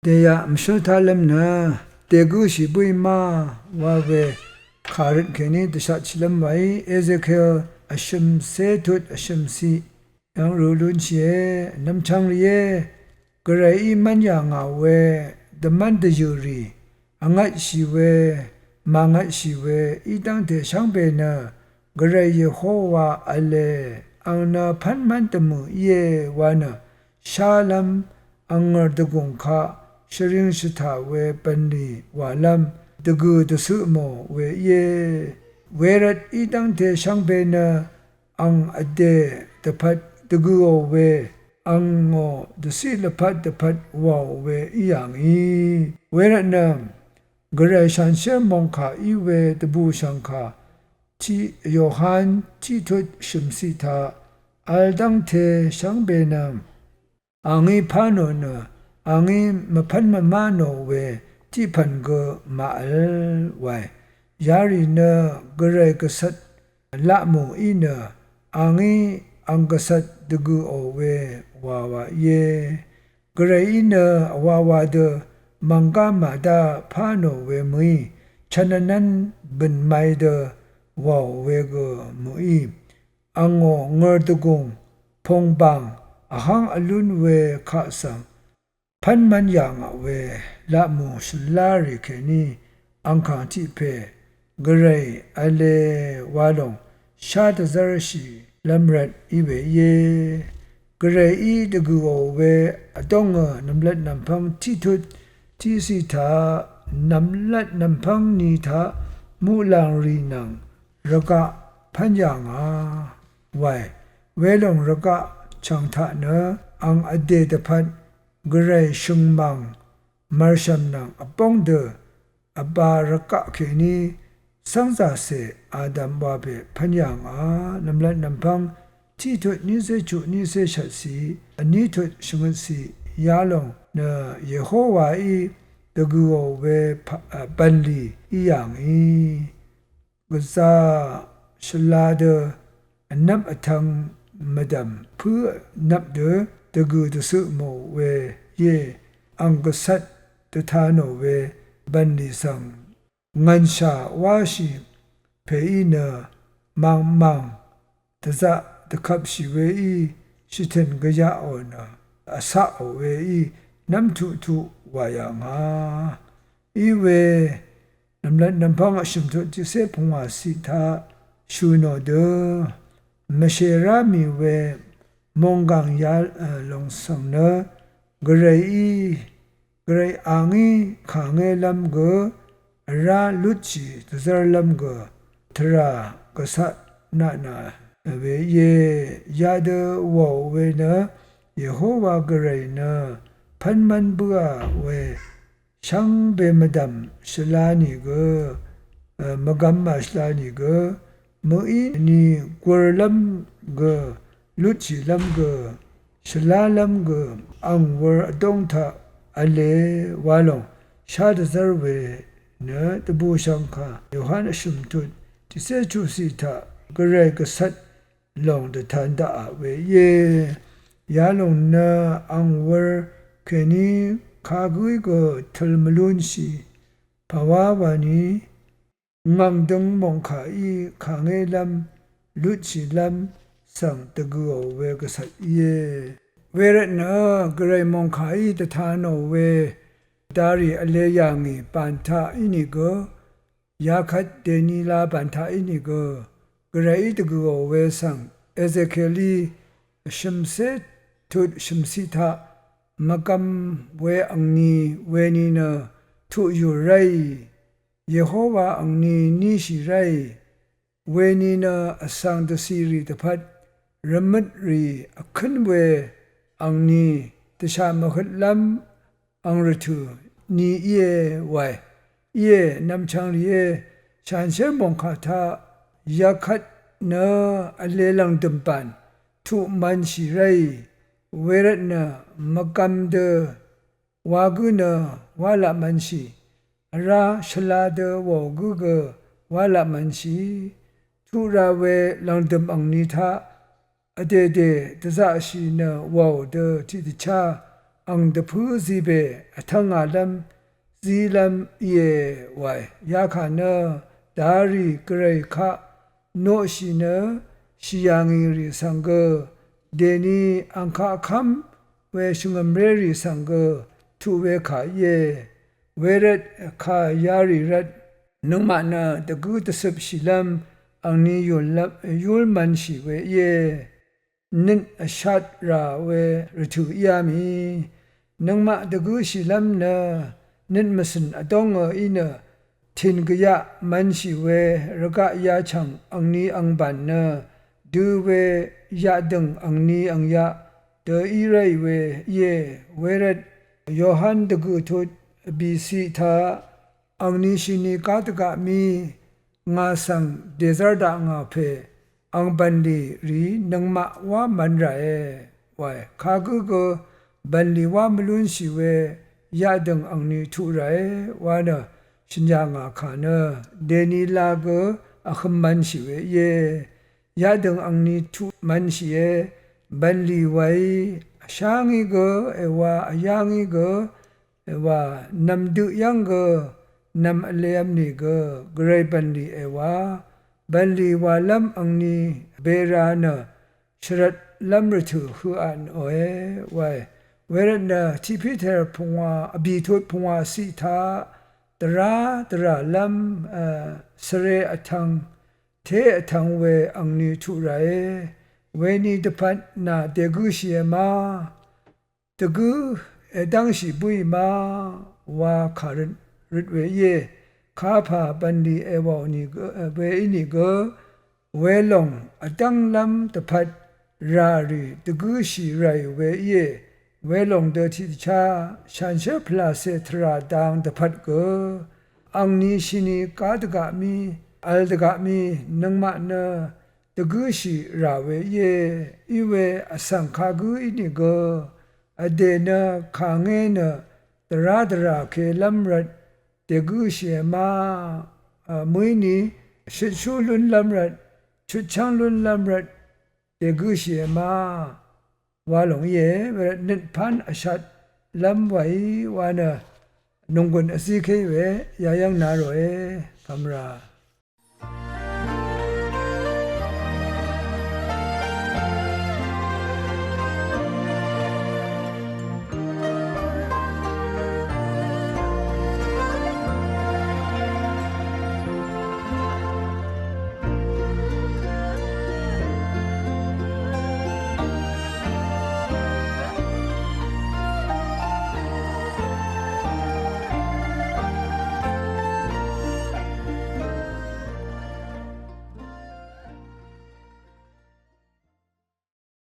เดียมชุทาเลมนะเตกูชิบุยมาว่าเวขาริดแค่นี้ตชัดชิลมไว้เอเซเคลอชมเซทุดอชมซียังรู้ลุนเชน้ำชังเรียกระไรมันยังเอาเวดมันเดยูรีอังไงชีเวมังไงชีเวอีตั้งแต่ช่างเป็นนะกระไรเยโฮวาอัลเลอังนาพันมันตมุเยวานะชาลัมอังร์ดกุงคาชริงชิตาเวปันดีวาลัมตะกูตะสุโมเวเยเวรัดอีตั้งแต่ช่างเป็นนะอังอเดตะพัดตะกูโอเวอังโงตะสิลพัดตะพัดวาวเวอีอย่างอีเวรัดนะกระไรฉันเชื่อมองขาอีเวตะบูชังขาที่โยฮันที่ทุดชิมสิทาอัลดังเทช่างเป็นนะอังอีพาโนนะอังอีมาพันมาโนเวที่พันก็มาอัลไว้ยารีเนกระไรกษัตริย์ละมูอีเนอังอีอังกษัตริย์ตะกูโอเววาวาเยกระไรอีเนวาวาเดมังกามาดาพาโนเวมุยฉะนั้นบินไม่เดวาวเวกมุยอังโงเงร์ตกุงพงบังอาหังอลุนเวข้าสังพันมันยังเวละมูสลาริเคนีอังคังที่เพกระไรอเลวาลงชาตซารชีลำรัดอีเวเยกระไรอีตะกูโอเวอตงน้ำเล็ดน้ำพังที่ทุดที่สิทาน้ำเล็ดน้ำพังนีทามูลังรีนังระกะพันยังไว้เวลงระกะช่างทะเนอังอเดตพัดกระไรชุงมังมาร์ชัมนังอปองเดอบาระกะเคนีสังสาเสอาดัมวาเปพันยังน้ำเล็ดน้ำพังที่ทุดนิเสจุนิเสชัดสีอันนี้ทุดชงสียาลงเนเยโฮวาอีตะกูโอเวปันลีอีอย่างอีกษาชลาเดนับทังมดัมเพื่อนับเดตะกูตะสุโมเวเยอังกษัตตทานโเวบันลีสังงันชาวาชีเพอีเนมังตะซะตะขับชีเวอีชิเทนกยาโอนาอาสาโอเวอีน้ำทุวายางอีเวน้ำเล็ดน้ำพังชิมทุจิเสพงวาสิทาชูโนเดมเชรามีเวมงกังยาลงสังเนกระไรอังอีขางเอลำเกราลุจิตซาลำเกทรากษัตนาเวเยยาเดวอเวนะเยโฮวากระไรนะพันมันเบื่อเวช่างเบมดัมชลานิเกมกัมมาชลานิเกมืออีนี่กวลัมเกลุจิลัมเกชลาลัมเกอังวรดงทาอเลวาลงชาดซาเวเนตบูชังคาโยฮันชุมทุดที่เสจูสิทากระไรกษัตริย์ลงเดทันดาเวเยยาลงนาอังวรเคนีข้ากุยก็ทัลมลุนสีภาวะวานีงังดงมองขาอีขางเอลำลุจิลำสังตะกูเวกษัตริย์เยเวรเนกระไรมองขาอีตะทานเวดารีอเลยังอีปันทาอินิโกยาคัดเดนีลาปันทาอินิโกกระไรตะกูเวสังเอเซเคลีชิมเซทุดชิมสิทามกัมเวอังนีเวนีเนทุอยู่ไรเยโฮวาอังนีนิชิไรเวนีเนอสังตสีรีตพัดรมัดรีอคันเวอังนีตชามขลัมอังรทุนีเยไวเยนำชังเยฉันเชื่อมองคาทายาคัดเนอเลลังดมปันทุมันชิไรเวรนะมกัมเดวากุนะวาลามันชีราชลาเดวอกุกวาลามันชีทุราเวลังดมอังนิทาอเดตซาชีนะวอเดทิตชา อังเดพูซีเบทั้งอาลัมซีลัมเยไวยาขานะดารีเกรคะโนชินะชิยังรีสังเกเดนีอังคาคัมเวชุงมเรรีสังเกทุเวขาเยเวรดขายารีรัดนุมานะตะกูตะสบชิลัมอังนี้ยุลมันชิเวเยนินชัดราเวรทุยามีนังมาตะกูชิลัมนะนินมัสนอดองอินะทินกยะมันชิเวรกะยาชังอังนี้อังบันนะดูเวยาดึงอังนี้อังยะเตอีไรเวเยเวรดโยฮันตะกูทุดบีซีทาอังนี้ชินีกาตกะมีงาสังเดซาร์ดางาเพอังบันดีรีนังมาว่ามันไรไว้ข้าก็บันลีว่ามลุนสิเวยาดังอังนี้ทุไรว่านะชินยางาขานะเดนีลาก็อัคมันสิเวเยยาดังอังนี้ทุมันสิเยบันลีไว้ช่างอีก็ว่ายังอีก็ว่านำดุยังก็นำเลียมนี่ก็เกรย์บันลีว่าบันลีว่าลำอังนี้เบรานะชรัดลำรถุหัวอันโอไว้เวรนะที่พิเทอร์พงว่าอบีทุพงว่าสิทาตราลำสเรอทังเทอทังเวอังนี้ทุไรเวนีตพันนาเตกุเชียมาตะกูดังสิบุยมาว่าคารินริดเวเยข้าพาบันดีวานี่ก็เวนี่ก็เวลงดังลำตพัดรารีตะกูสิไรเวเยเวลงเดทิชาฉันเชพลาเซทราดังตพัดก็อังนี้ชินีกาตกะมีอัลตกะมีนังมานะตะกูสิราเวเยอีเวอสังคากูอินี่ก็อเดนะคางเงนะตราเคลัมรัดเตกูเชียมามุยนี้ชุดชูลุนลัมรัดชุดช่างลุนลัมรัดเตกูเชียมาวาหลงเย่เวรนิพันอชัดลัมไว้วานะนงกุนอสิเคเวยายังนาโรเอคำรา